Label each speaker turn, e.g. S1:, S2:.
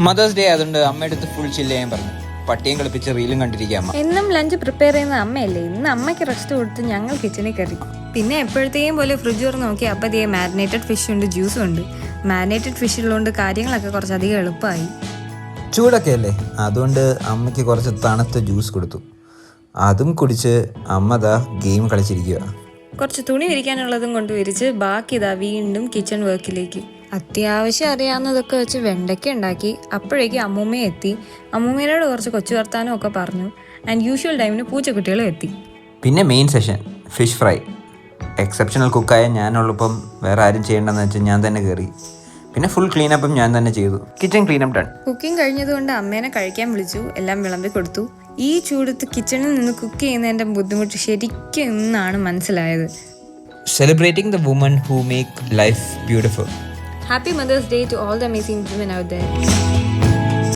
S1: Mothers day അതുകൊണ്ട് അമ്മയുടെ അടുത്ത് ഫുൾ ചില്ല് ചെയ്യാൻ പറഞ്ഞു. പട്ടിയും കളിപ്പിച്ച് റീലും കണ്ടിരിക്കുക അമ്മ.
S2: എന്നും ലഞ്ച് പ്രിപ്പയർ ചെയ്യുന്ന അമ്മയല്ലേ, ഇന്ന് അമ്മയ്ക്ക് റെസ്റ്റ് കൊടുത്ത് ഞങ്ങൾ കിച്ചണിൽ കയറി. പിന്നെ എപ്പോഴത്തെയും പോലെ ഫ്രിഡ്ജ് തുറന്ന് നോക്കി അപ്പതേ മാരിനേറ്റഡ് ഫിഷ് ഉണ്ട്, ജ്യൂസും ഉണ്ട്. മാരിനേറ്റഡ് ഫിഷ് ഉള്ളതുകൊണ്ട് കാര്യങ്ങളൊക്കെ കുറച്ചധികം എളുപ്പമായി.
S1: ചൂടൊക്കെ അല്ലേ, അതുകൊണ്ട് അമ്മയ്ക്ക് കുറച്ച് തണുത്ത ജ്യൂസ് കൊടുത്തു. അതും കുടിച്ച് അമ്മ ദാ ഗെയിം കളിച്ചിരിക്കുക.
S2: കുറച്ച് തുണി വിരിക്കാനുള്ളതും കൊണ്ട് വിരിച്ച് ബാക്കി ഇതാ വീണ്ടും കിച്ചൺ വർക്കിലേക്ക്. അത്യാവശ്യം അറിയാവുന്നതൊക്കെ വെച്ച് വെണ്ടയ്ക്ക ഉണ്ടാക്കി. അപ്പോഴേക്കും അമ്മൂമ്മയും എത്തി. അമ്മൂമ്മയോട് കുറച്ച് കൊച്ചു വർത്താനം ഒക്കെ പറഞ്ഞു. ആൻഡ് യൂഷ്വൽ ടൈമിന് പൂച്ചക്കുട്ടികളും എത്തി.
S1: പിന്നെ main session fish fry. Exceptional കുക്കായ ഞാനുള്ളപ്പം വേറെ ആരും ചെയ്യേണ്ടെന്ന് വെച്ചാൽ ഞാൻ തന്നെ കയറി. പിന്നെ ഫുൾ ക്ലീനപ്പും ഞാൻ തന്നെ ചെയ്തു. Kitchen cleanup done.
S2: കുക്കിംഗ് കഴിഞ്ഞതുകൊണ്ട് അമ്മേനെ കഴിക്കാൻ വിളിച്ചു. എല്ലാം വിളമ്പി കൊടുത്തു. ഈ ചൂടത്ത് കിച്ചണിൽ നിന്ന് കുക്ക് ചെയ്യുന്നതിൻ്റെ ബുദ്ധിമുട്ട് ശരിക്കും ഇന്നാണ് മനസ്സിലായത്.
S1: Celebrating the woman who make life beautiful.
S2: Happy Mother's Day to all the amazing women out there.